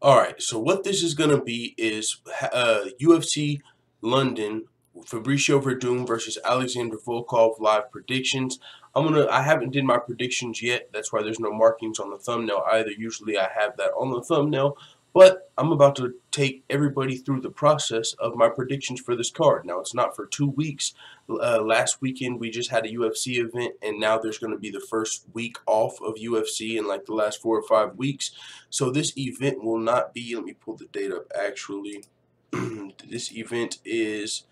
Alright, so what this is going to be is UFC London, Fabricio Werdum versus Alexander Volkov live predictions. I haven't did my predictions yet. That's why there's no markings on the thumbnail either. Usually I have that on the thumbnail. But I'm about to take everybody through the process of my predictions for this card. Now, it's not for 2 weeks. Last weekend, we just had a UFC event, and now there's going to be the first week off of UFC in like the last 4 or 5 weeks. So this event will not be, let me pull the date up actually. This event is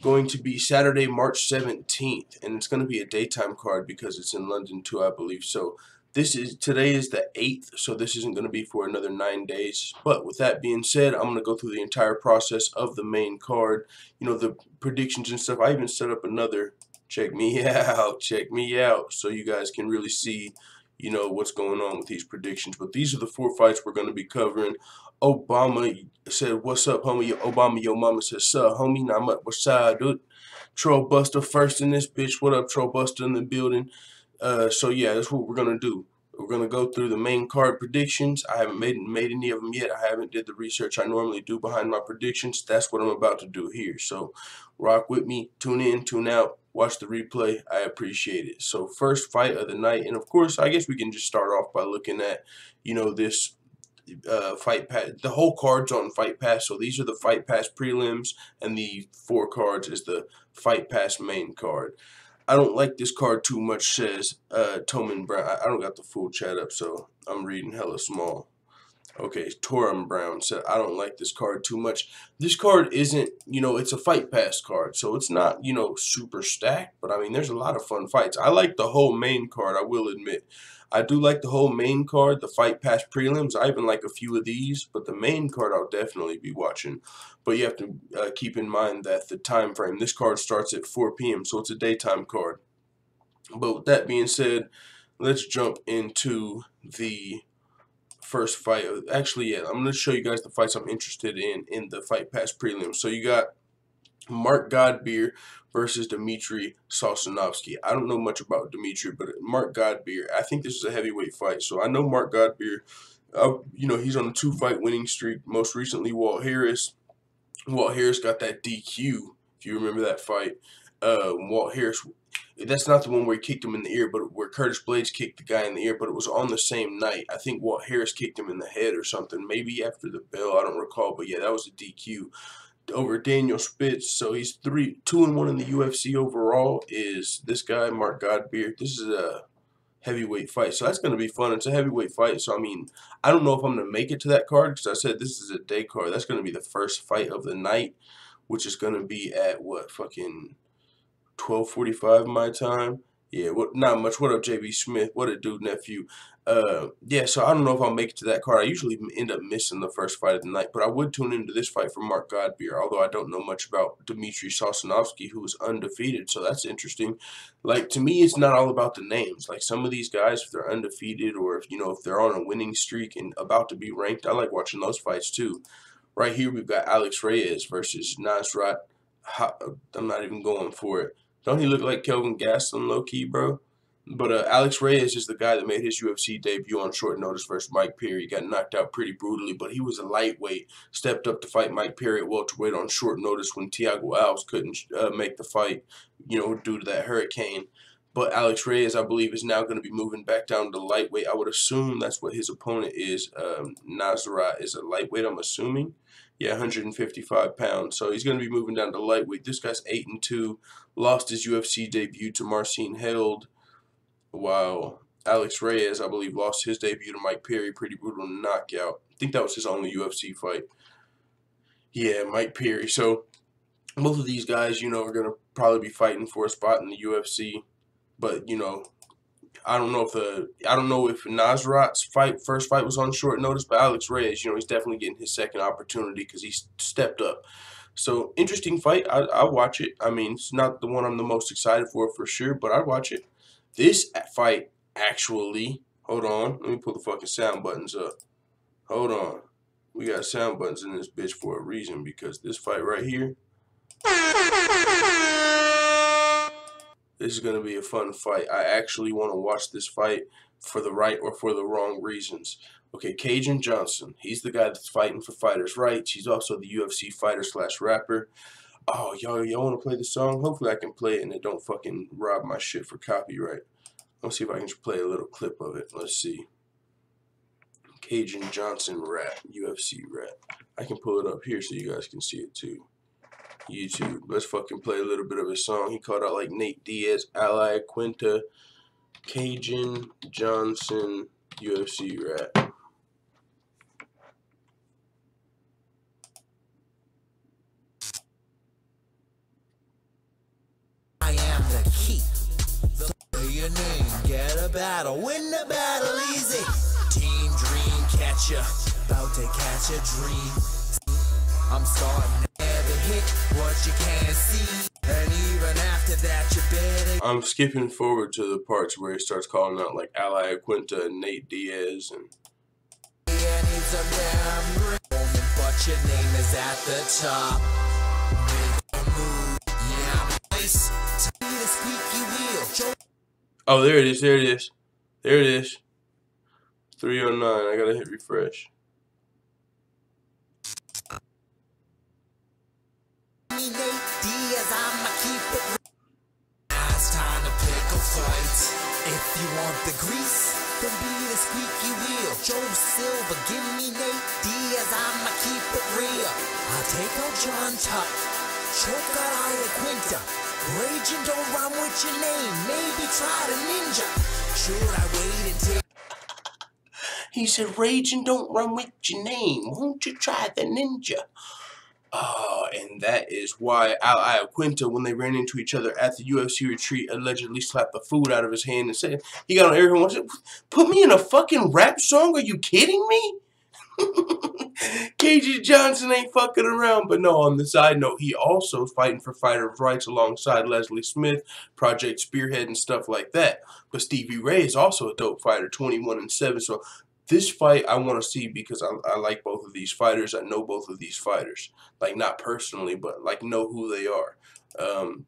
going to be Saturday, March 17th, and it's going to be a daytime card because it's in London too, I believe. So today is the 8th, so this isn't going to be for another 9 days. But with that being said, I'm going to go through the entire process of the main card, the predictions and stuff. I even set up another check me out, so you guys can really see what's going on with these predictions. But these are the 4 fights we're going to be covering. Obama said, "What's up, homie?" Obama, your mama said, "Sup, homie?" Not much. What's up, dude? Troll Buster first in this bitch. What up, Troll Buster in the building? So yeah, that's what we're gonna do. We're gonna go through the main card predictions. I haven't made any of them yet. I haven't did the research I normally do behind my predictions. That's what I'm about to do here. So rock with me. Tune in, tune out. Watch the replay. I appreciate it. So first fight of the night, and of course, I guess we can just start off by looking at, this Fight Pass. The whole card's on Fight Pass, so these are the Fight Pass prelims, and the 4 cards is the Fight Pass main card. I don't like this card too much, says Toman Brown. I don't got the full chat up, so I'm reading hella small. Okay, Torum Brown said, I don't like this card too much. This card isn't, it's a Fight Pass card, so it's not, super stacked, but I mean, there's a lot of fun fights. I like the whole main card, I will admit. I do like the whole main card, the Fight Pass prelims. I even like a few of these, but the main card I'll definitely be watching. But you have to keep in mind that the time frame, this card starts at 4 p.m., so it's a daytime card. But with that being said, let's jump into the first fight. Actually, yeah, I'm going to show you guys the fights I'm interested in the Fight Pass prelims. So you got Mark Godbeer versus Dmitry Sosnovsky. I don't know much about Dmitry, but Mark Godbeer, I think this is a heavyweight fight. So I know Mark Godbeer, he's on a 2-fight winning streak. Most recently, Walt Harris. Walt Harris got that DQ, if you remember that fight. Walt Harris, that's not the one where he kicked him in the ear, but where Curtis Blades kicked the guy in the ear, but it was on the same night. I think Walt Harris kicked him in the head or something, maybe after the bell, I don't recall, but yeah, that was a DQ over Daniel Spitz. So he's 2-1 in the UFC overall. Is this guy, Mark Godbeer. This is a heavyweight fight, so that's going to be fun. It's a heavyweight fight, so I mean, I don't know if I'm going to make it to that card because I said this is a day card. That's going to be the first fight of the night, which is going to be at what, fucking 12:45 my time. Yeah, not much. What up, JB Smith? What a dude, nephew. Yeah, so I don't know if I'll make it to that card. I usually end up missing the first fight of the night, but I would tune into this fight for Mark Godbeer, although I don't know much about Dmitry Sosnovsky, who is undefeated, so that's interesting. Like, to me, it's not all about the names. Like, some of these guys, if they're undefeated or, if they're on a winning streak and about to be ranked, I like watching those fights, too. Right here, we've got Alex Reyes versus Nasrat. I'm not even going for it. Don't he look like Kelvin Gastelum, low-key, bro? But Alex Reyes is the guy that made his UFC debut on short notice versus Mike Perry. He got knocked out pretty brutally, but he was a lightweight. Stepped up to fight Mike Perry at welterweight on short notice when Thiago Alves couldn't make the fight, due to that hurricane. But Alex Reyes, I believe, is now going to be moving back down to lightweight. I would assume that's what his opponent is. Nasrat is a lightweight, I'm assuming. Yeah, 155 pounds. So he's going to be moving down to lightweight. This guy's 8-2. Lost his UFC debut to Marcin Held, while Alex Reyes, I believe, lost his debut to Mike Perry. Pretty brutal knockout. I think that was his only UFC fight. Yeah, Mike Perry. So both of these guys, are going to probably be fighting for a spot in the UFC. But, I don't know if Nasrat's first fight was on short notice, but Alex Reyes, he's definitely getting his second opportunity because he stepped up. So, interesting fight. I'll watch it. I mean, it's not the one I'm the most excited for sure, but I'd watch it. This fight, actually, hold on. Let me pull the fucking sound buttons up. Hold on. We got sound buttons in this bitch for a reason because this fight right here, this is going to be a fun fight. I actually want to watch this fight for the right or for the wrong reasons. Okay, Cajun Johnson. He's the guy that's fighting for fighters' rights. He's also the UFC fighter / rapper. Oh, y'all want to play the song? Hopefully I can play it and it don't fucking rob my shit for copyright. Let's see if I can just play a little clip of it. Let's see. Cajun Johnson rap, UFC rap. I can pull it up here so you guys can see it too. YouTube. Let's fucking play a little bit of his song. He called out like Nate Diaz, Ally Quinta, Cajun Johnson, UFC rap. I am the key. Say your name, get a battle, win the battle easy. Team dream catcher, about to catch a dream. I'm starting to never hit what you can't see. And even after that, you better. I'm skipping forward to the parts where he starts calling out like Ally Quinta and Nate Diaz and. Yeah, needs a damn ring, but your name is at the top. Make a move, yeah, place. Tell me the squeaky wheel. Oh, there it is. There it is. There it is. 309. I gotta hit refresh. It's time to pick a fight. If you want the grease, then be the squeaky wheel. Joe Silva, give me Nate Diaz, I'ma keep it real. I'll take out John Tuck, choke out Aya Quinta. Raging don't rhyme with your name, maybe try the ninja. Should I wait until... He said, Raging don't run with your name. Won't you try the ninja? And that is why Ally Quinta, when they ran into each other at the UFC retreat, allegedly slapped the food out of his hand and said, he got on everyone and said, put me in a fucking rap song? Are you kidding me? Cajun Johnson ain't fucking around. But no, on the side note, he also is fighting for fighters' rights alongside Leslie Smith, Project Spearhead, and stuff like that. But Stevie Ray is also a dope fighter, 21-7. So this fight I want to see because I like both of these fighters. I know both of these fighters. Like, not personally, but like know who they are.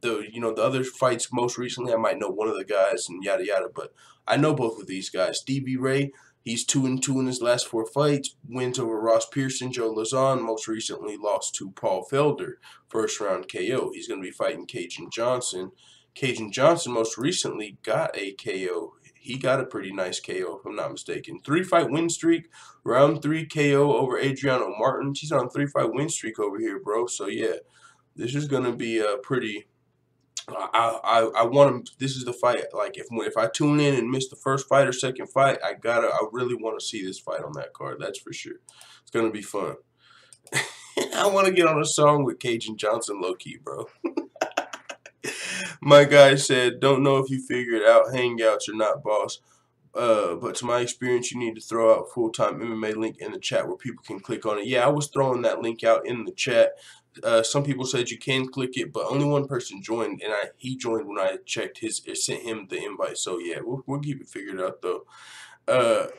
The other fights most recently, I might know one of the guys and yada yada, but I know both of these guys. Stevie Ray, he's 2-2 in his last 4 fights. Wins over Ross Pearson, Joe Lazon. Most recently lost to Paul Felder, first round KO. He's going to be fighting Cajun Johnson. Cajun Johnson most recently got a KO. He got a pretty nice KO, if I'm not mistaken. 3-fight win streak, round 3 KO over Adriano Martins. He's on a 3-fight win streak over here, bro. So yeah, this is gonna be a pretty. I want him. This is the fight. Like if I tune in and miss the first fight or second fight, I really want to see this fight on that card. That's for sure. It's gonna be fun. I want to get on a song with Cajun Johnson, low key, bro. My guy said, don't know if you figured out hangouts or not, boss. But to my experience, you need to throw out full-time MMA link in the chat where people can click on it. Yeah, I was throwing that link out in the chat. Some people said you can click it, but only one person joined, and he joined when I checked sent him the invite. So yeah, we'll keep it figured out though.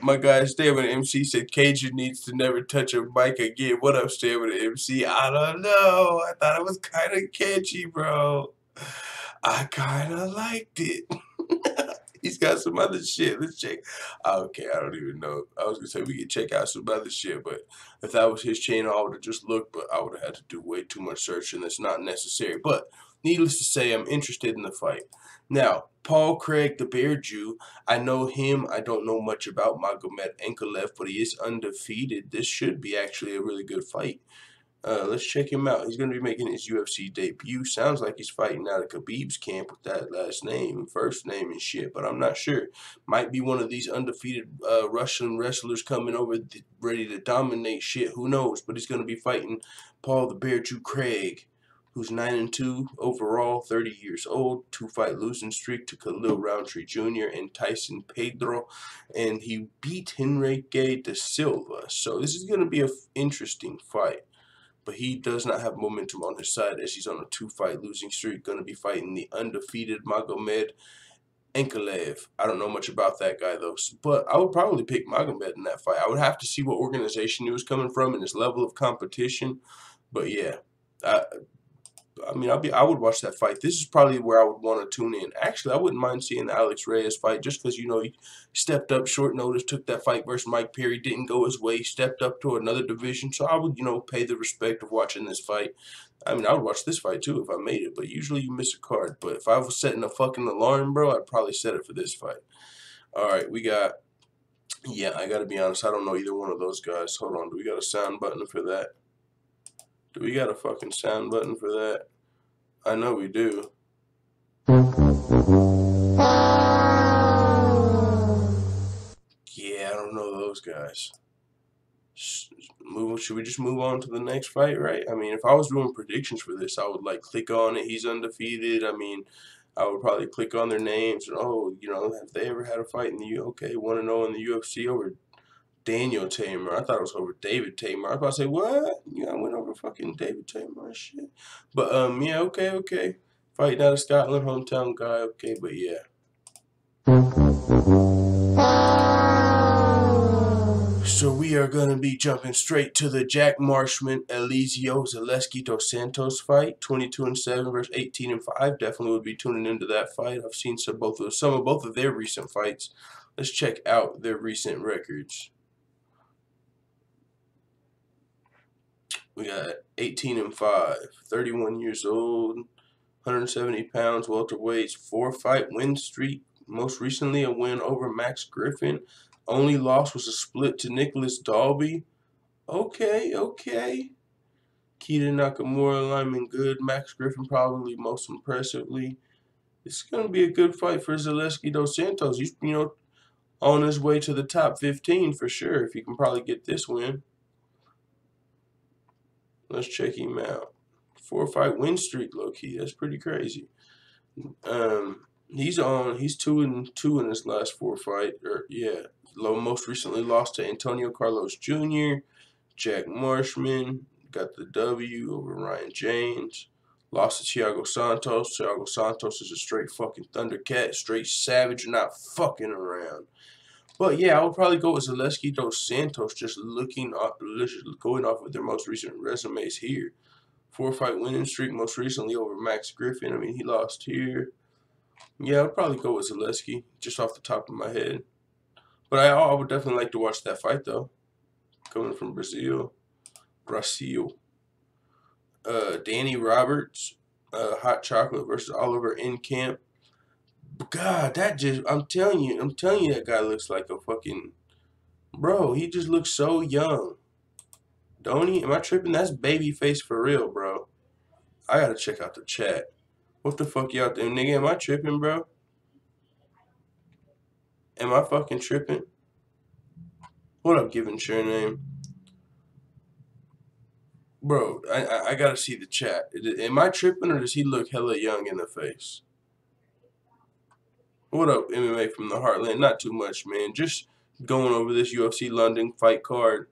My guy Stamina MC said Cajun needs to never touch a mic again. What up, Stamina MC? I don't know. I thought it was kind of catchy, bro. I kind of liked it. He's got some other shit. Let's check. Okay, I don't even know. I was going to say we could check out some other shit, but if that was his channel, I would have just looked, but I would have had to do way too much searching. That's not necessary. But needless to say, I'm interested in the fight. Now, Paul Craig, the Bear Jew, I know him. I don't know much about Magomed Ankalaev, but he is undefeated. This should be actually a really good fight. Let's check him out. He's going to be making his UFC debut. Sounds like he's fighting out of Khabib's camp with that last name and first name and shit, but I'm not sure. Might be one of these undefeated Russian wrestlers coming over ready to dominate shit. Who knows? But he's going to be fighting Paul the Bear Jew Craig, who's 9-2 overall, 30 years old, 2-fight losing streak to Khalil Roundtree Jr. and Tyson Pedro, and he beat Henrique da Silva. So this is going to be an interesting fight. But he does not have momentum on his side as he's on a 2-fight losing streak. Going to be fighting the undefeated Magomed Ankalaev. I don't know much about that guy, though. But I would probably pick Magomed in that fight. I would have to see what organization he was coming from and his level of competition. But yeah, I mean, I would watch that fight. This is probably where I would want to tune in. Actually, I wouldn't mind seeing the Alex Reyes fight just because, you know, he stepped up short notice, took that fight versus Mike Perry, didn't go his way, stepped up to another division. So I would, you know, pay the respect of watching this fight. I mean, I would watch this fight too if I made it, but usually you miss a card. But if I was setting a fucking alarm, bro, I'd probably set it for this fight. All right, we got, yeah, I got to be honest. I don't know either one of those guys. Hold on. Do we got a sound button for that? Do we got a fucking sound button for that? I know we do. Yeah, I don't know those guys. Should we just move on to the next fight, right? I mean, if I was doing predictions for this, I would like click on it. He's undefeated. I mean, I would probably click on their names and, oh, you know, have they ever had a fight in the okay, 1-0 in the UFC over Daniel Tamer? I thought it was over David Tamer. I was about to say, what? Yeah, I went over fucking David Tamer and shit. But yeah, okay. Fighting out of Scotland, hometown guy, okay, but yeah. So we are going to be jumping straight to the Jack Marshman, Eliseo Zaleski dos Santos fight, 22-7 versus 18-5. Definitely would be tuning into that fight. I've seen some of both of their recent fights. Let's check out their recent records. We got 18-5, 31 years old, 170 pounds, welterweights, 4-fight win streak. Most recently, a win over Max Griffin. Only loss was a split to Nicholas Dalby. Okay. Keita Nakamura alignment good. Max Griffin probably most impressively. It's going to be a good fight for Zaleski dos Santos. He's, you know, on his way to the top 15 for sure if he can probably get this win. Let's check him out. 4-fight win streak, low key. That's pretty crazy. He's 2-2 in his last 4 fights. Most recently lost to Antonio Carlos Jr., Jack Marshman, got the W over Ryan James. Lost to Thiago Santos. Thiago Santos is a straight fucking Thundercat, straight savage, not fucking around. But yeah, I would probably go with Zaleski dos Santos, just going off of their most recent resumes here. 4-fight winning streak, most recently over Max Griffin. I mean, he lost here. Yeah, I'd probably go with Zaleski, just off the top of my head. But I would definitely like to watch that fight, though. Coming from Brazil. Danny Roberts, Hot Chocolate versus Oliver Enkamp. God, I'm telling you, that guy looks like a fucking, bro, he just looks so young. Don't he? Am I tripping? That's babyface for real, bro. I gotta check out the chat. What the fuck y'all doing, nigga? Am I tripping, bro? Am I fucking tripping? What up, Given Share Name? Bro, I gotta see the chat. Am I tripping or does he look hella young in the face? What up, MMA from the Heartland? Not too much, man. Just going over this UFC London fight card.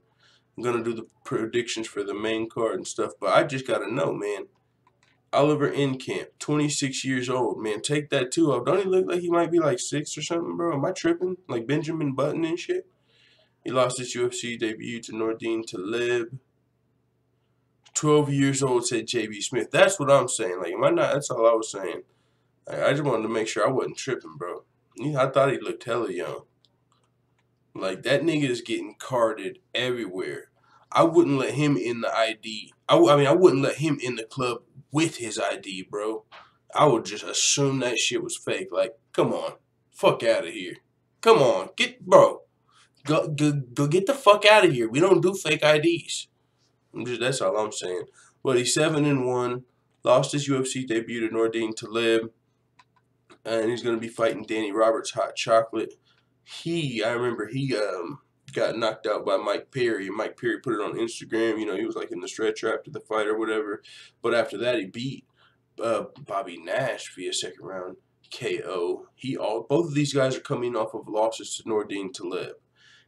I'm gonna do the predictions for the main card and stuff, but I just gotta know, man. Oliver Enkamp, 26 years old, man. Take that too up. Don't he look like he might be like 6 or something, bro? Am I tripping? Like Benjamin Button and shit? He lost his UFC debut to Nordine Taleb. 12 years old, said JB Smith. That's what I'm saying. Like, am I not? That's all I was saying. I just wanted to make sure I wasn't tripping, bro. I thought he looked hella young. Like, that nigga is getting carded everywhere. I wouldn't let him in the ID. I wouldn't let him in the club with his ID, bro. I would just assume that shit was fake. Like, come on. Fuck out of here. Come on. Go get the fuck out of here. We don't do fake IDs. That's all I'm saying. But he's 7-1. Lost his UFC debut to Nordine Taleb. And he's going to be fighting Danny Roberts, Hot Chocolate. I remember he got knocked out by Mike Perry. Mike Perry put it on Instagram. You know, he was like in the stretcher after the fight or whatever. But after that, he beat Bobby Nash via second round KO. Both of these guys are coming off of losses to Nordine Taleb.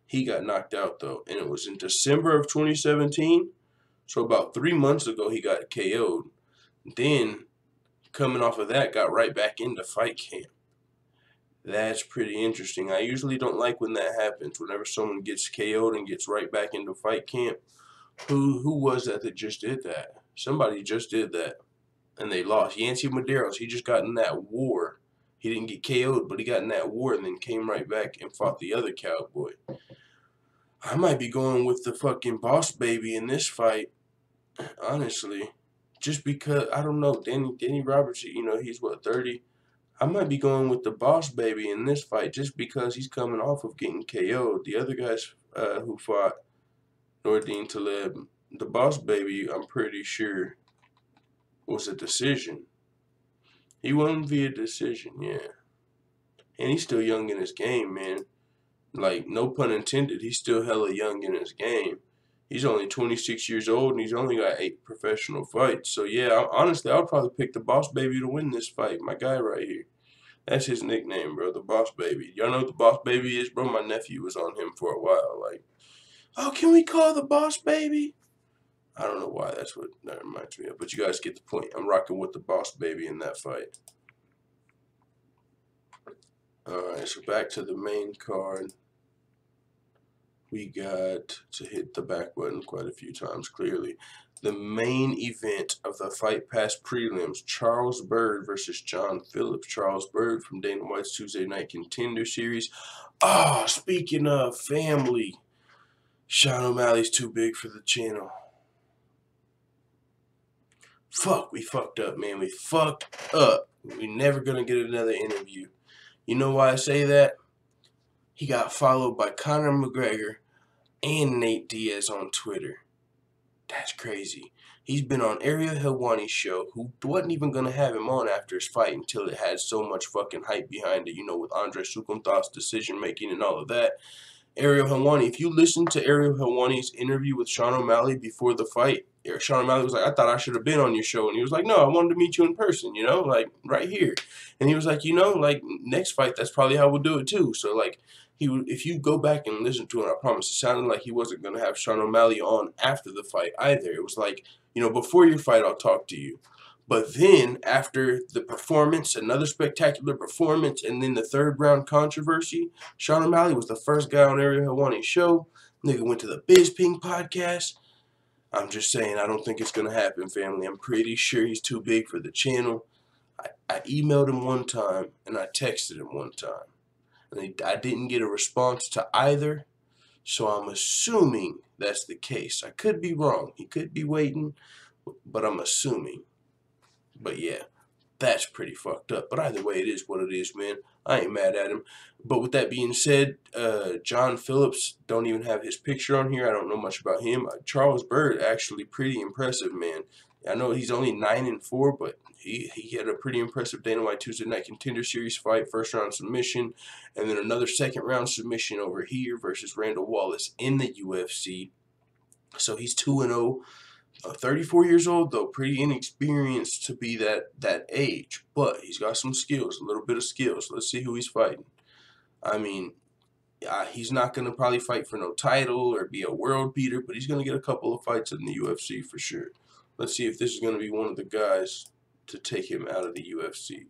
He got knocked out, though. And it was in December of 2017. So about 3 months ago, he got KO'd. Then, coming off of that, got right back into fight camp. That's pretty interesting. I usually don't like when that happens, whenever someone gets KO'd and gets right back into fight camp. Who was that just did that? Somebody just did that. and they lost. Yancy Medeiros, he just got in that war. He didn't get KO'd, but he got in that war and then came right back and fought the other cowboy. I might be going with the fucking Boss Baby in this fight, honestly. Just because, I don't know, Danny Roberts, you know, he's what, 30? I might be going with the Boss Baby in this fight just because he's coming off of getting KO'd. The other guys who fought Nordine Taleb, the Boss Baby, I'm pretty sure, was a decision. He won via decision, yeah. And he's still young in his game, man. Like, no pun intended, he's still hella young in his game. He's only 26 years old, and he's only got 8 professional fights. So, yeah, honestly, I'll probably pick the Boss Baby to win this fight. My guy right here. That's his nickname, bro, the Boss Baby. Y'all know what the Boss Baby is, bro? My nephew was on him for a while. Like, oh, can we call the Boss Baby? I don't know why that's what that reminds me of, but you guys get the point. I'm rocking with the Boss Baby in that fight. Alright, so back to the main card. We got to hit the back button quite a few times, clearly. The main event of the Fight Pass prelims, Charles Byrd versus John Phillips. Charles Byrd from Dana White's Tuesday Night Contender Series. Ah, speaking of family, Sean O'Malley's too big for the channel. Fuck, we fucked up, man. We fucked up. We're never going to get another interview. You know why I say that? He got followed by Conor McGregor and Nate Diaz on Twitter. That's crazy. He's been on Ariel Helwani's show, who wasn't even going to have him on after his fight until it had so much fucking hype behind it, you know, with Andre Sukumthaw's decision-making and all of that. Ariel Helwani, if you listen to Ariel Helwani's interview with Sean O'Malley before the fight, Sean O'Malley was like, I thought I should have been on your show. And he was like, no, I wanted to meet you in person, you know, like right here. And he was like, you know, like next fight, that's probably how we'll do it too. So like, if you go back and listen to it, I promise, it sounded like he wasn't going to have Sean O'Malley on after the fight either. It was like, you know, before your fight, I'll talk to you. But then, after the performance, another spectacular performance, and then the third round controversy, Sean O'Malley was the first guy on Ariel Helwani's show. Nigga went to the Biz Ping podcast. I'm just saying, I don't think it's going to happen, family. I'm pretty sure he's too big for the channel. I emailed him one time, and I texted him one time. And I didn't get a response to either, so I'm assuming that's the case. I could be wrong. He could be waiting, but I'm assuming. But yeah, that's pretty fucked up. But either way, it is what it is, man. I ain't mad at him. But with that being said, John Phillips, don't even have his picture on here. I don't know much about him. Charles Byrd, actually pretty impressive, man. I know he's only 9-4, but he had a pretty impressive Dana White Tuesday Night Contender Series fight, first round submission, and then another second round submission over here versus Randall Wallace in the UFC. So he's 2-0. 34 years old, though, pretty inexperienced to be that age, but he's got some skills, a little bit of skills. Let's see who he's fighting. I mean, he's not going to probably fight for no title or be a world beater, but he's going to get a couple of fights in the UFC for sure. Let's see if this is going to be one of the guys to take him out of the UFC.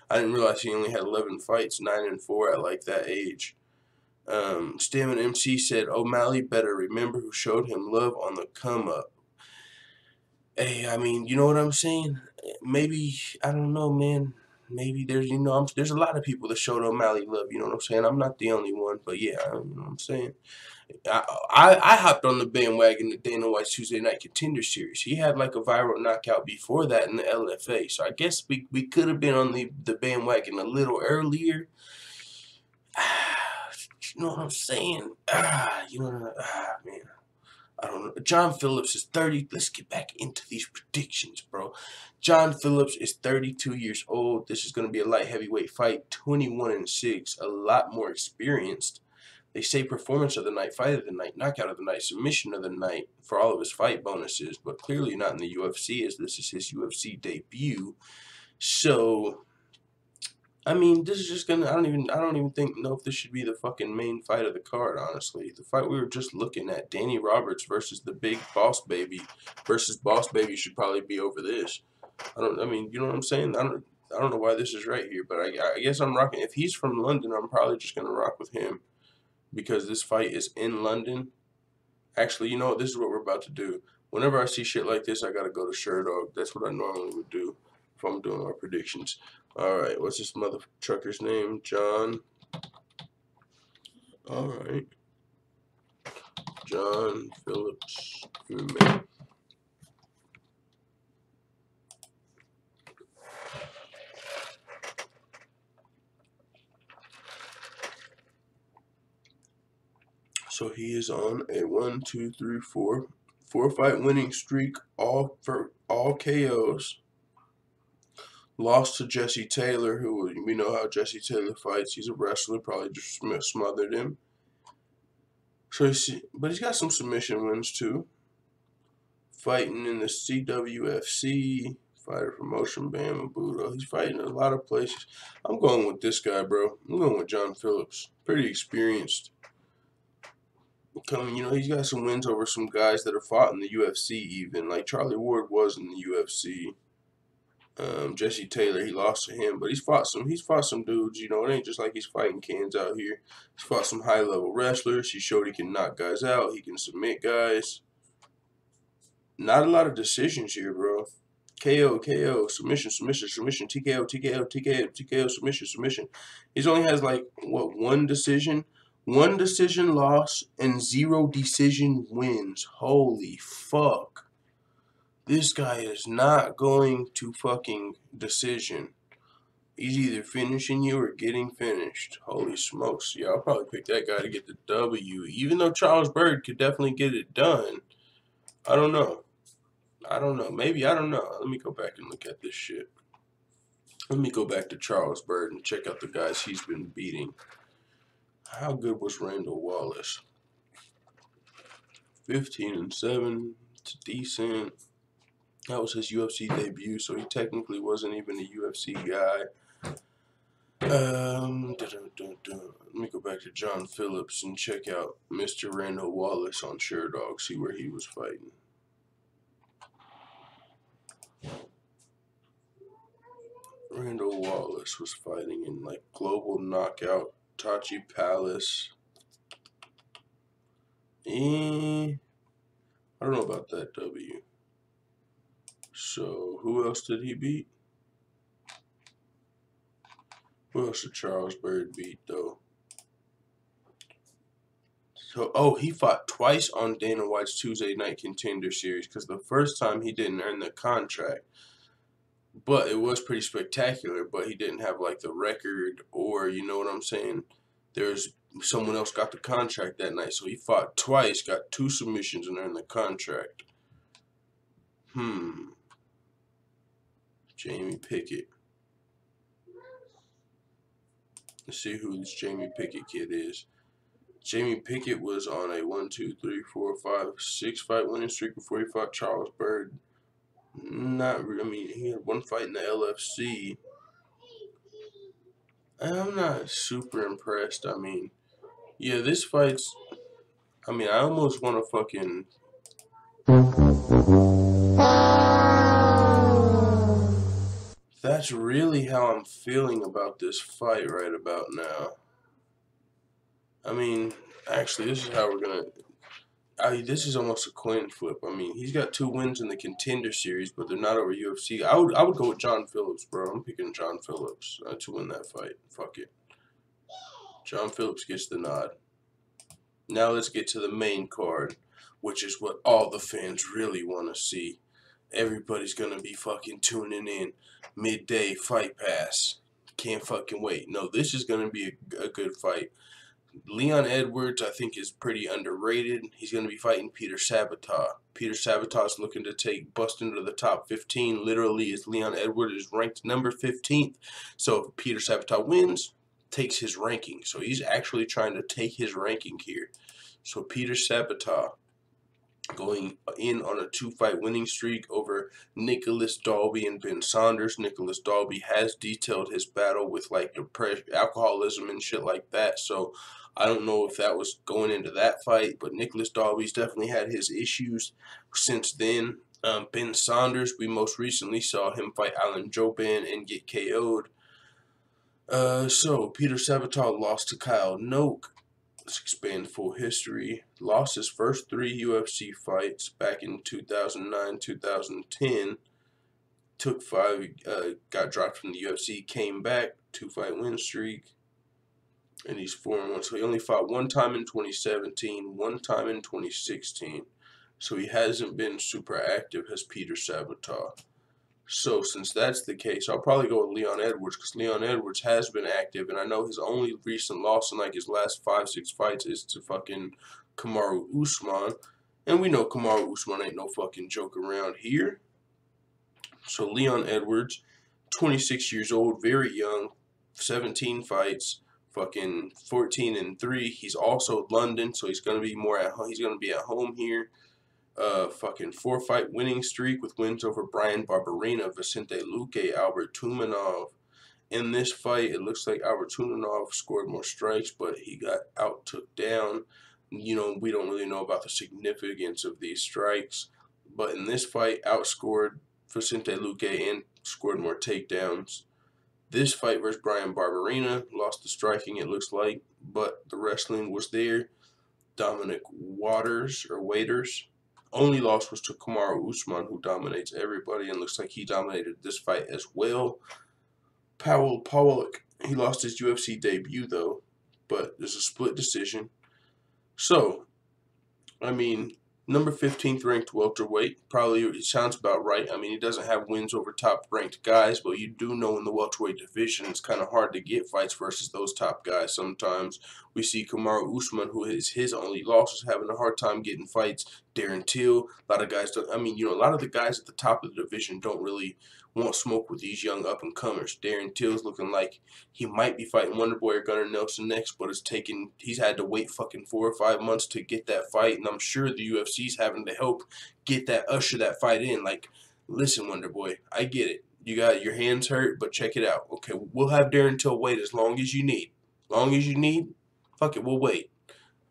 I didn't realize he only had 11 fights, 9-4 at like that age. Stamina MC said, O'Malley better remember who showed him love on the come up. Hey, I mean, you know what I'm saying? Maybe, I don't know, man. Maybe there's, you know, there's a lot of people that showed O'Malley love, you know what I'm saying? I'm not the only one, but yeah, you know what I'm saying? I hopped on the bandwagon the Dana White's Tuesday Night Contender Series. He had like a viral knockout before that in the LFA, so I guess we could have been on the bandwagon a little earlier. You know what I'm saying? You know, man. I don't know. John Phillips is 30. Let's get back into these predictions, bro. John Phillips is 32 years old. This is going to be a light heavyweight fight. 21-6. A lot more experienced. They say performance of the night, fight of the night, knockout of the night, submission of the night for all of his fight bonuses, but clearly not in the UFC, as this is his UFC debut. So, I mean, this is just gonna. I don't even know if this should be the fucking main fight of the card. Honestly, the fight we were just looking at, Danny Roberts versus the Big Boss Baby versus Boss Baby, should probably be over this. I mean, you know what I'm saying? I don't know why this is right here, but I guess I'm rocking. If he's from London, I'm probably just gonna rock with him because this fight is in London. Actually, you know what? This is what we're about to do. Whenever I see shit like this, I gotta go to Sherdog. That's what I normally would do. if I'm doing my predictions. Alright, what's this mother trucker's name? John. Alright. John Phillips. Inman. So he is on a 4-fight winning streak, all KOs. Lost to Jesse Taylor, who we know how Jesse Taylor fights. He's a wrestler, probably just smothered him. So but he's got some submission wins too. Fighting in the CWFC, fighter from Motion Bam Budo. He's fighting in a lot of places. I'm going with this guy, bro. I'm going with John Phillips. Pretty experienced. He's got some wins over some guys that have fought in the UFC even. Like Charlie Ward was in the UFC. Jesse Taylor, he lost to him, but he's fought some dudes, it ain't just like he's fighting cans out here. He's fought some high level wrestlers. He showed he can knock guys out, he can submit guys. Not a lot of decisions here, bro. KO, submission, TKO, submission. He only has one decision loss and 0 decision wins. Holy fuck. This guy is not going to fucking decision. He's either finishing you or getting finished. Holy smokes. Yeah, I'll probably pick that guy to get the W. Even though Charles Byrd could definitely get it done. I don't know. Maybe, I don't know. Let me go back and look at this shit. Let me go back to Charles Byrd and check out the guys he's been beating. How good was Randall Wallace? 15-7. It's decent. That was his UFC debut, so he technically wasn't even a UFC guy. Let me go back to John Phillips and check out Mr. Randall Wallace on ShareDog, see where he was fighting. Randall Wallace was fighting in Global Knockout, Tachi Palace. I don't know about that W. So, who else did he beat? Who else did Charles Byrd beat, though? So, he fought twice on Dana White's Tuesday Night Contender Series, because the first time he didn't earn the contract. But it was pretty spectacular, but he didn't have, the record, or, you know what I'm saying? There's someone else got the contract that night, so he fought twice, got 2 submissions, and earned the contract. Jamie Pickett. Let's see who this Jamie Pickett kid is. Jamie Pickett was on a 6 fight winning streak before he fought Charles Byrd. He had 1 fight in the LFC. I'm not super impressed. Yeah, this fight's... I almost want to fucking... That's really how I'm feeling about this fight right about now. Actually, this is how we're gonna... this is almost a coin flip. He's got 2 wins in the Contender Series, but they're not over UFC. I would go with John Phillips, bro. I'm picking John Phillips to win that fight. Fuck it. John Phillips gets the nod. Now let's get to the main card, which is what all the fans really want to see. Everybody's gonna be fucking tuning in. Midday Fight Pass. Can't fucking wait. No, this is gonna be a good fight. Leon Edwards, I think, is pretty underrated. He's going to be fighting Peter Sabotage. Peter Sabotage is looking to bust into the top 15. Literally, as Leon Edwards is ranked number 15th. So if Peter Sabotage wins, takes his ranking. So he's actually trying to take his ranking here. So Peter Sabotage going in on a 2-fight winning streak over Nicholas Dalby and Ben Saunders. Nicholas Dalby has detailed his battle with depression, alcoholism, and shit like that. So I don't know if that was going into that fight, but Nicholas Dalby's definitely had his issues since then. Ben Saunders, we most recently saw him fight Alan Joban and get KO'd. So Peter Sabotage lost to Kyle Noak. Let's expand full history. Lost his first 3 UFC fights back in 2009, 2010. took 5, got dropped from the UFC, came back, 2-fight win streak, and he's 4-1. So he only fought one time in 2017, one time in 2016. So he hasn't been super active as Peter Sabotage. So since that's the case, I'll probably go with Leon Edwards, because Leon Edwards has been active, and I know his only recent loss in like his last 5-6 fights is to fucking Kamaru Usman, and we know Kamaru Usman ain't no fucking joke around here. So Leon Edwards, 26 years old, very young, 17 fights, fucking 14-3. He's also London, so he's gonna be more at home. He's gonna be at home here. Fucking 4-fight winning streak with wins over Brian Barberena, Vicente Luque, Albert Tumanov. In this fight, it looks like Albert Tumanov scored more strikes, but he got took down. You know, we don't really know about the significance of these strikes, but in this fight, outscored Vicente Luque and scored more takedowns. This fight versus Brian Barberena, lost the striking, it looks like, but the wrestling was there. Dominic Waiters. Only loss was to Kamaru Usman, who dominates everybody, and looks like he dominated this fight as well. Powell Pollock, he lost his UFC debut, though, but there's a split decision. So, I mean, number 15th ranked welterweight, probably it sounds about right. I mean, he doesn't have wins over top ranked guys, but you do know in the welterweight division it's kind of hard to get fights versus those top guys. Sometimes we see Kamaru Usman, who is his only loss, is having a hard time getting fights. Darren Till, a lot of guys don't. I mean, you know, a lot of the guys at the top of the division don't really want smoke with these young up and comers. Darren Till's looking like he might be fighting Wonderboy or Gunnar Nelson next, but he's had to wait fucking 4 or 5 months to get that fight, and I'm sure the UFC's having to help get that, usher that fight in. Like, listen, Wonderboy, I get it. You got your hands hurt, but check it out. Okay, we'll have Darren Till wait as long as you need. Long as you need, fuck it, we'll wait.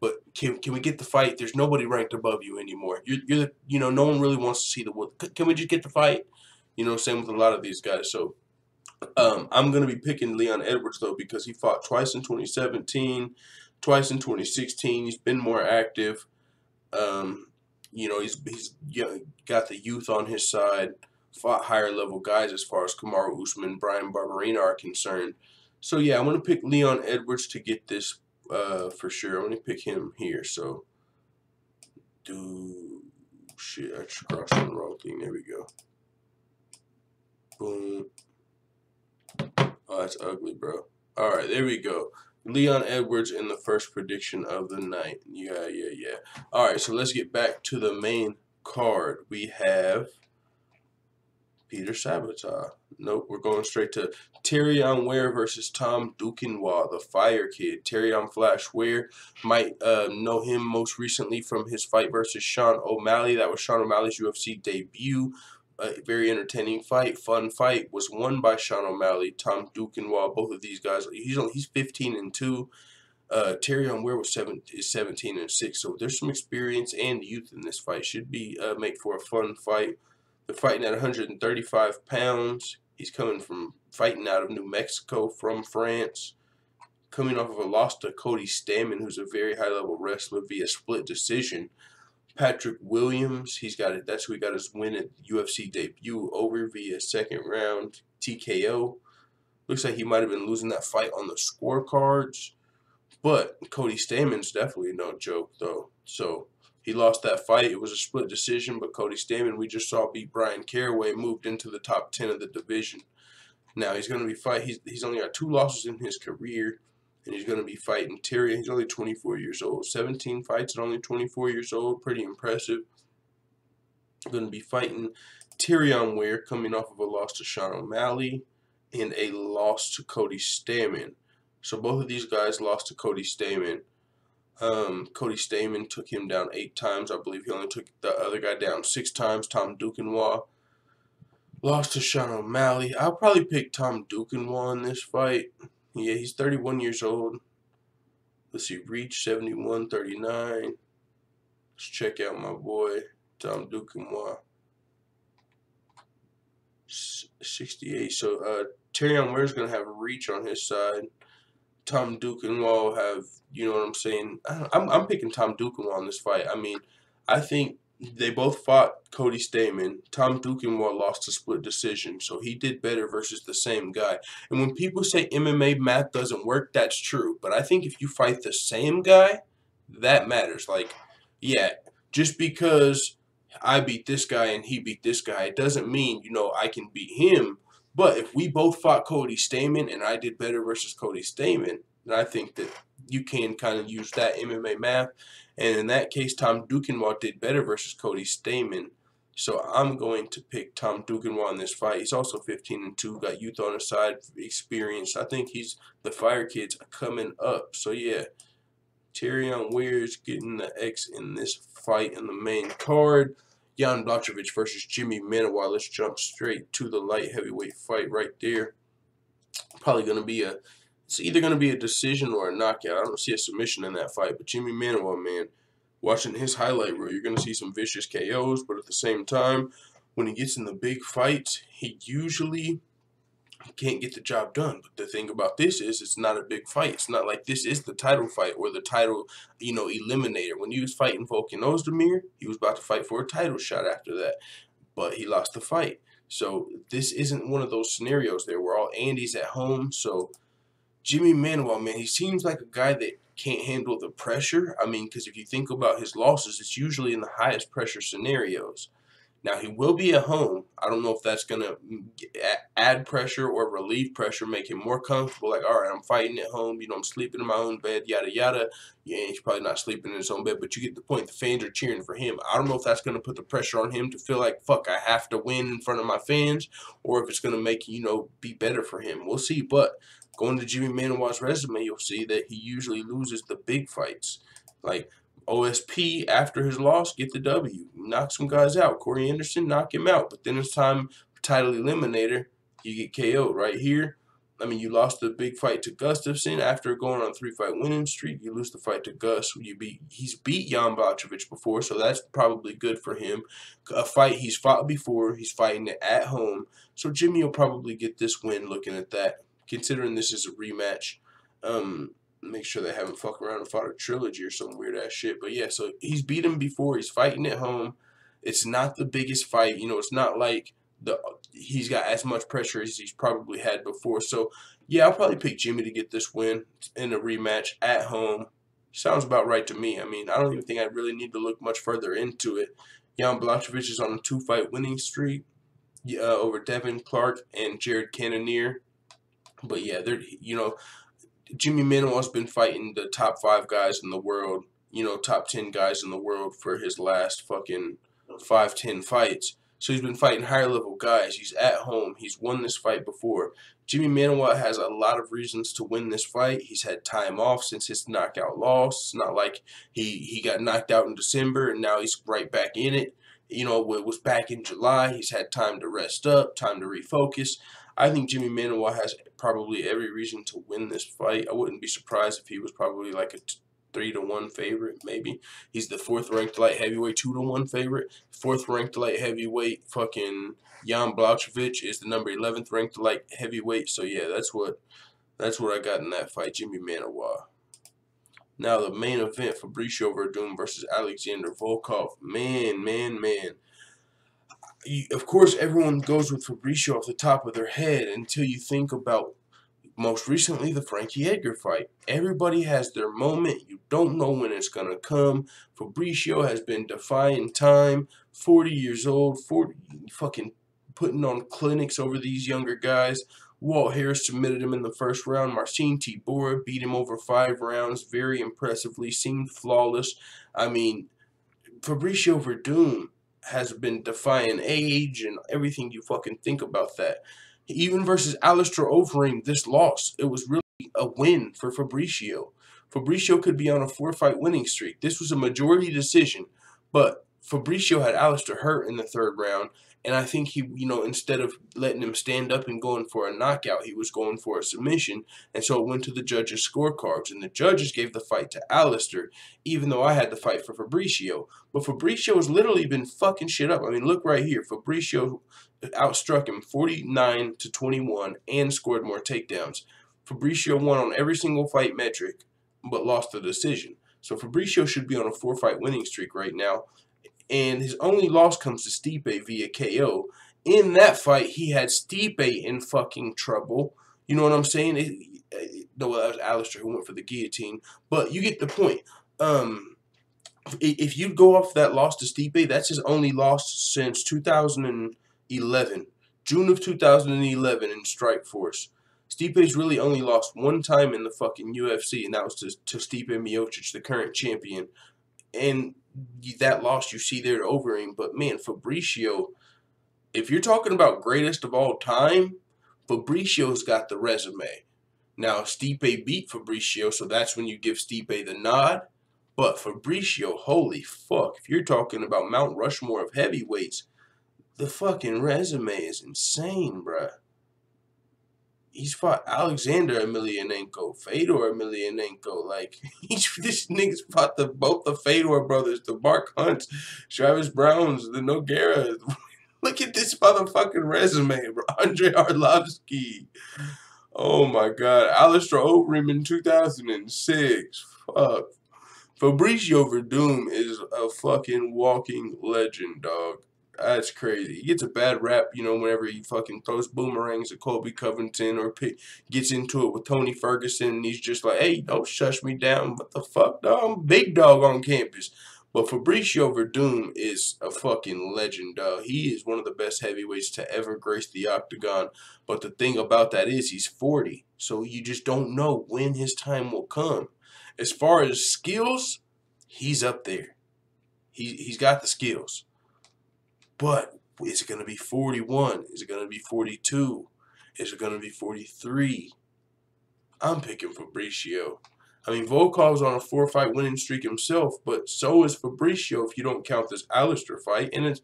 But can we get the fight? There's nobody ranked above you anymore. You're you know, no one really wants to see the. Can we just get the fight? You know, same with a lot of these guys. So I'm going to be picking Leon Edwards, though, because he fought twice in 2017, twice in 2016. He's been more active. You know, he's got the youth on his side, fought higher level guys as far as Kamaru Usman, Brian Barberena are concerned. So, yeah, I'm going to pick Leon Edwards to get this for sure. I'm going to pick him here. So, shit, I just crossed on the wrong thing. There we go. Boom. Oh, that's ugly, bro. All right, there we go. Leon Edwards in the first prediction of the night. Yeah. All right, so let's get back to the main card. We have Peter Sabotage. Nope, we're going straight to Tyron Ware versus Tom Duquesnoy, the Fire Kid. Tyron Flash Ware, might know him most recently from his fight versus Sean O'Malley. That was Sean O'Malley's UFC debut. A very entertaining fight, fun fight, was won by Sean O'Malley. Tom Duquesnoy, both of these guys, he's 15-2. Tyron Ware is 17-6. So there's some experience and youth in this fight. Should be make for a fun fight. They're fighting at 135 pounds. He's coming from fighting out of New Mexico from France. Coming off of a loss to Cody Stamann, who's a very high-level wrestler via split decision. Patrick Williams, that's who he got his win at UFC debut over via second round TKO. Looks like he might have been losing that fight on the scorecards, but Cody Stamann's definitely no joke though. So he lost that fight. It was a split decision, but Cody Stamann, we just saw beat Brian Caraway, moved into the top 10 of the division. Now he's going to be fighting. He's only got 2 losses in his career. And he's going to be fighting Tyron. He's only 24 years old. 17 fights at only 24 years old. Pretty impressive. Going to be fighting Tyron Ware, coming off of a loss to Sean O'Malley and a loss to Cody Stamann. So both of these guys lost to Cody Stamann. Cody Stamann took him down 8 times. I believe he only took the other guy down 6 times. Tom Duquesnoy lost to Sean O'Malley. I'll probably pick Tom Duquesnoy in this fight. Yeah, he's 31 years old. Let's see, reach 71-39. Let's check out my boy, Tom Duquesnoy. 68. So, Tyron Ware's going to have reach on his side. Tom Duquesnoy will have, you know what I'm saying? I'm picking Tom Duquesnoy on this fight. I mean, I think They both fought Cody Stamann. Tom Dukenwald lost a split decision, so he did better versus the same guy. And when people say MMA math doesn't work, that's true. But I think if you fight the same guy, that matters. Like, yeah, just because I beat this guy and he beat this guy, it doesn't mean, I can beat him. But if we both fought Cody Stamann and I did better versus Cody Stamann, then I think that you can kind of use that MMA math. And in that case, Tom Dukenwald did better versus Cody Stamann. So I'm going to pick Tom Dukenwald in this fight. He's also 15-2, got youth on his side, experience. I think he's the Fire Kids coming up. So yeah, Tyron Weir's getting the X in this fight in the main card. Jan Blachowicz versus Jimmy Manuwa. Let's jump straight to the light heavyweight fight right there. Probably going to be it's either going to be a decision or a knockout. I don't see a submission in that fight, but Jimmy Manuwa, man, watching his highlight reel, you're going to see some vicious KOs, but at the same time, when he gets in the big fights, he usually can't get the job done. But the thing about this is it's not a big fight. It's not like this is the title fight or the title, eliminator. When he was fighting Volkan Ozdemir, he was about to fight for a title shot after that, but he lost the fight. So this isn't one of those scenarios there. We're all Andes at home, so Jimmy Manuwa, man, he seems like a guy that can't handle the pressure. I mean, because if you think about his losses, it's usually in the highest pressure scenarios. Now, he will be at home. I don't know if that's going to add pressure or relieve pressure, make him more comfortable. Like, all right, I'm fighting at home. I'm sleeping in my own bed, yada, yada. Yeah, he's probably not sleeping in his own bed, but you get the point. The fans are cheering for him. I don't know if that's going to put the pressure on him to feel like, fuck, I have to win in front of my fans, or if it's going to make, be better for him. We'll see, but going to Jimmy Manuwa's resume, you'll see that he usually loses the big fights. Like, OSP, after his loss, get the W. Knock some guys out. Corey Anderson, knock him out. But then it's time for title eliminator. You get KO'd right here. I mean, you lost the big fight to Gustafsson after going on a 3-fight winning streak. You lose the fight to Gus. He's beat Jan Blachowicz before, so that's probably good for him. A fight he's fought before. He's fighting it at home. So Jimmy will probably get this win looking at that, considering this is a rematch. Make sure they haven't fucked around and fought a trilogy or some weird ass shit. But yeah, so he's beat him before. He's fighting at home. It's not the biggest fight. It's not like he's got as much pressure as he's probably had before. So yeah, I'll probably pick Jimmy to get this win in a rematch at home. Sounds about right to me. I mean, I don't even think I really need to look much further into it. Jan Blachowicz is on a 2-fight winning streak over Devin Clark and Jared Cannonier. But yeah, they're Jimmy Manuwa's been fighting the top 5 guys in the world, top 10 guys in the world for his last fucking 5-10 fights. So he's been fighting higher level guys. He's at home. He's won this fight before. Jimmy Manuwa has a lot of reasons to win this fight. He's had time off since his knockout loss. It's not like he got knocked out in December and now he's right back in it. It was back in July. He's had time to rest up, time to refocus. I think Jimmy Manuwa has probably every reason to win this fight. I wouldn't be surprised if he was probably like a 3-1 favorite, maybe. He's the 4th ranked light heavyweight, 2-1 favorite. 4th ranked light heavyweight, fucking Jan Blachowicz is the number 11th ranked light heavyweight. So yeah, that's what I got in that fight, Jimmy Manuwa. Now the main event, Fabricio Werdum versus Alexander Volkov. Man. Of course, everyone goes with Fabricio off the top of their head until you think about most recently the Frankie Edgar fight. Everybody has their moment. You don't know when it's going to come. Fabricio has been defying time, 40 years old, fucking putting on clinics over these younger guys. Walt Harris submitted him in the first round. Marcin Tybura beat him over 5 rounds very impressively, seemed flawless. I mean, Fabricio Werdum has been defying age and everything you fucking think about that. Even versus Alistair Overeem, this loss, it was really a win for Fabricio. Fabricio could be on a 4-fight winning streak. This was a majority decision, but Fabricio had Alistair hurt in the 3rd round, and I think he, instead of letting him stand up and going for a knockout, he was going for a submission, and so it went to the judges' scorecards, and the judges gave the fight to Alistair, even though I had the fight for Fabricio. But Fabricio has literally been fucking shit up. I mean, look right here. Fabricio outstruck him 49-21 and scored more takedowns. Fabricio won on every single fight metric, but lost the decision. So Fabricio should be on a 4-fight winning streak right now. and his only loss comes to Stipe via KO. In that fight, he had Stipe in fucking trouble. You know what I'm saying? No, that was Alistair who went for the guillotine. But you get the point. If you go off that loss to Stipe, that's his only loss since 2011. June of 2011 in Strikeforce. Stipe's really only lost one time in the fucking UFC, and that was to Stipe Miocic, the current champion. And that loss you see there to Overeem. But, man, Fabricio, if you're talking about greatest of all time, Fabricio's got the resume. Now, Stipe beat Fabricio, so that's when you give Stipe the nod. But Fabricio, holy fuck, if you're talking about Mount Rushmore of heavyweights, the fucking resume is insane, bruh. He's fought Alexander Emelianenko, Fedor Emelianenko. Like, this nigga's fought both the Fedor brothers, the Mark Hunts, Travis Browns, the Nogueira. Look at this motherfucking resume, bro. Andre Arlovsky. Oh, my God. Alistair Overeem in 2006. Fuck. Fabricio Werdum is a fucking walking legend, dog. That's crazy. He gets a bad rap, you know, whenever he fucking throws boomerangs at Colby Covington or gets into it with Tony Ferguson, and he's just like, hey, don't shush me down. What the fuck, dog? I'm a big dog on campus. But Fabricio Werdum is a fucking legend, dog. He is one of the best heavyweights to ever grace the octagon. But the thing about that is he's 40, so you just don't know when his time will come. As far as skills, he's up there. He's got the skills. But is it going to be 41? Is it going to be 42? Is it going to be 43? I'm picking Fabricio. I mean, Volkov's on a 4-fight winning streak himself, but so is Fabricio if you don't count this Alistair fight. And it's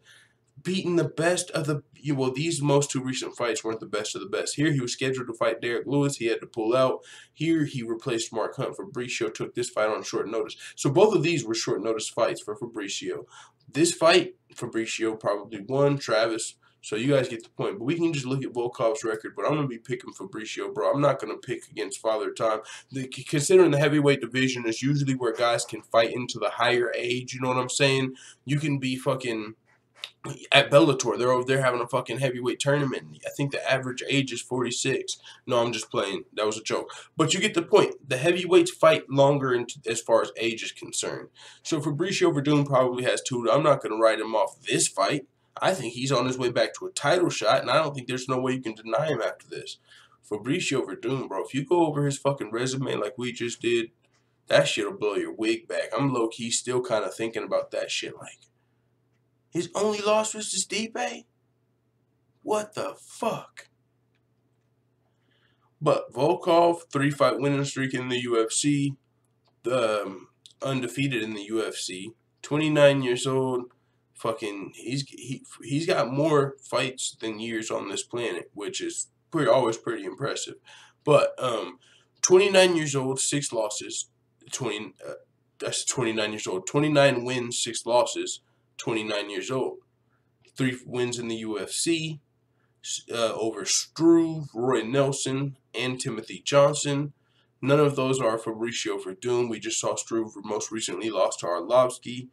beating the best of the... Well, these most two recent fights weren't the best of the best. Here, he was scheduled to fight Derek Lewis. He had to pull out. Here, he replaced Mark Hunt. Fabricio took this fight on short notice. So both of these were short notice fights for Fabricio. This fight, Fabricio probably won. Travis. So you guys get the point. But we can just look at Volkov's record. But I'm going to be picking Fabricio, bro. I'm not going to pick against Father Time. Considering the heavyweight division is usually where guys can fight into the higher age. You know what I'm saying? You can be fucking... At Bellator, they're over there having a fucking heavyweight tournament. I think the average age is 46. No, I'm just playing. That was a joke. But you get the point. The heavyweights fight longer as far as age is concerned. So Fabricio Werdum probably has two. I'm not going to write him off this fight. I think he's on his way back to a title shot, and I don't think there's no way you can deny him after this. Fabricio Werdum, bro, if you go over his fucking resume like we just did, that shit will blow your wig back. I'm low-key still kind of thinking about that shit like, his only loss was to Stipe? What the fuck? But Volkov, 3-fight winning streak in the UFC, undefeated in the UFC, 29 years old. Fucking, he's got more fights than years on this planet, which is always pretty impressive. But 29 years old, 6 losses. That's 29 years old. 29 wins, 6 losses. 29 years old. 3 wins in the UFC over Struve, Roy Nelson, and Timothy Johnson. None of those are Fabricio Werdum. We just saw Struve most recently lost to Arlovsky.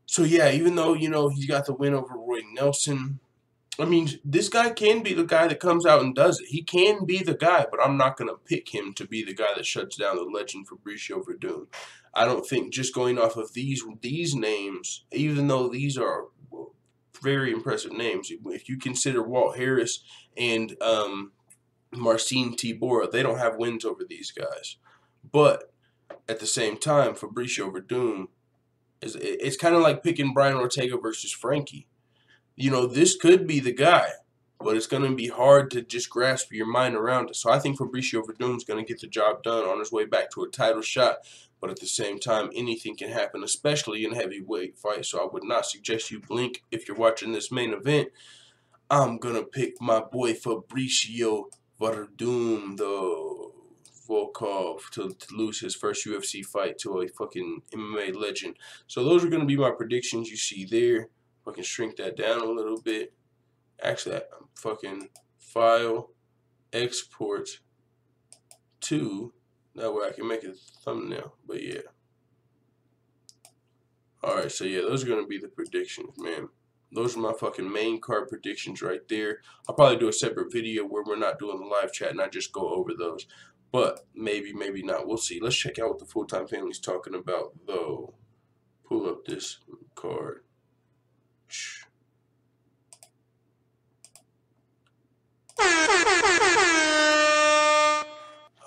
So yeah, even though, you know, he's got the win over Roy Nelson, I mean, this guy can be the guy that comes out and does it. He can be the guy, but I'm not going to pick him to be the guy that shuts down the legend Fabricio Werdum. I don't think just going off of these names, even though these are very impressive names, if you consider Walt Harris and Marcin Tybura, they don't have wins over these guys. But at the same time, Fabricio Werdum, it's kind of like picking Brian Ortega versus Frankie. You know, this could be the guy, but it's going to be hard to just grasp your mind around it. So I think Fabricio Werdum is going to get the job done on his way back to a title shot. But at the same time, anything can happen, especially in heavyweight fights. So I would not suggest you blink if you're watching this main event. I'm going to pick my boy Fabricio Werdum, the Volkov, to lose his first UFC fight to a fucking MMA legend. So those are going to be my predictions you see there. I can shrink that down a little bit. Actually, I fucking file, export to, that way I can make a thumbnail. But yeah. Alright, so yeah, those are going to be the predictions, man. Those are my fucking main card predictions right there. I'll probably do a separate video where we're not doing the live chat and I just go over those. But maybe, maybe not. We'll see. Let's check out what the full-time family's talking about, though. Pull up this card.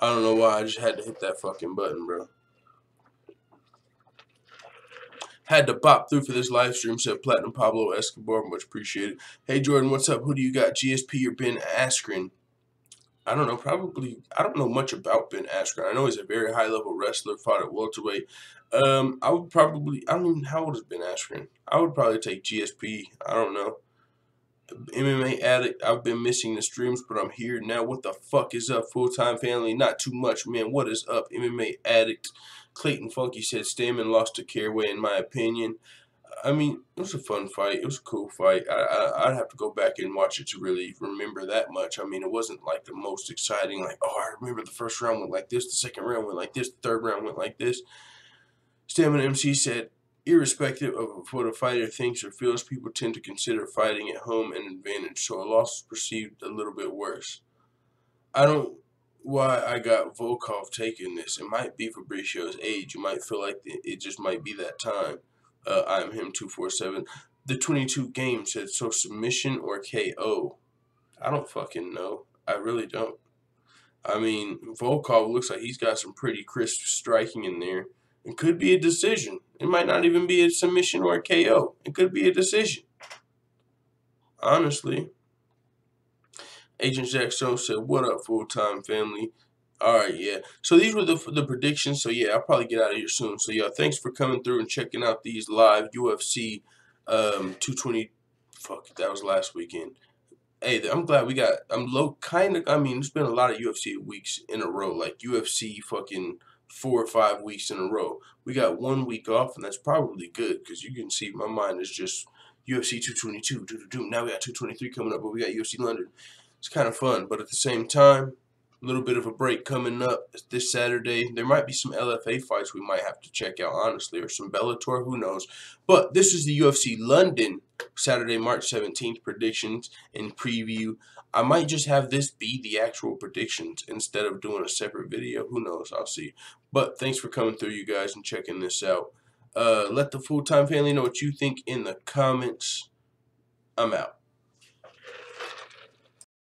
I don't know why I just had to hit that fucking button, bro. Had to bop through for this live stream, said Platinum Pablo Escobar. Much appreciated. Hey, Jordan, what's up? Who do you got, GSP or Ben Askren? I don't know. Probably, I don't know much about Ben Askren. I know he's a very high-level wrestler, fought at welterweight. I would probably, I don't even, how old is Ben Askren? I would probably take GSP. I don't know. MMA Addict, I've been missing the streams, but I'm here now. What the fuck is up, full-time family? Not too much, man. What is up, MMA Addict? Clayton Funky said Stamen lost to Caraway, in my opinion. I mean, it was a fun fight. It was a cool fight. I'd have to go back and watch it to really remember that much. I mean, it wasn't like the most exciting, like, oh, I remember the first round went like this, the second round went like this, the third round went like this. Stamina MC said, irrespective of what a fighter thinks or feels, people tend to consider fighting at home an advantage, so a loss is perceived a little bit worse. I don't why I got Volkov taking this. It might be Fabricio's age. You might feel like it just might be that time. I'm him 247. The 22 game said, so submission or KO? I don't fucking know. I really don't. I mean, Volkov looks like he's got some pretty crisp striking in there. It could be a decision. It might not even be a submission or a KO. It could be a decision. Honestly. Agent Jack Stone said, what up, full-time family? Alright, yeah. So these were the predictions. So yeah, I'll probably get out of here soon. So yeah, thanks for coming through and checking out these live UFC 220. Fuck, that was last weekend. Hey, I'm glad we got, I mean, it's been a lot of UFC weeks in a row. Like UFC fucking 4 or 5 weeks in a row. We got 1 week off, and that's probably good because you can see my mind is just UFC 222. Now we got 223 coming up, but we got UFC London. It's kind of fun, but at the same time, a little bit of a break coming up this Saturday. There might be some LFA fights we might have to check out, honestly, or some Bellator, who knows. But this is the UFC London, Saturday, March 17th predictions and preview. I might just have this be the actual predictions instead of doing a separate video. Who knows? I'll see. But thanks for coming through, you guys, and checking this out. Let the full-time family know what you think in the comments. I'm out.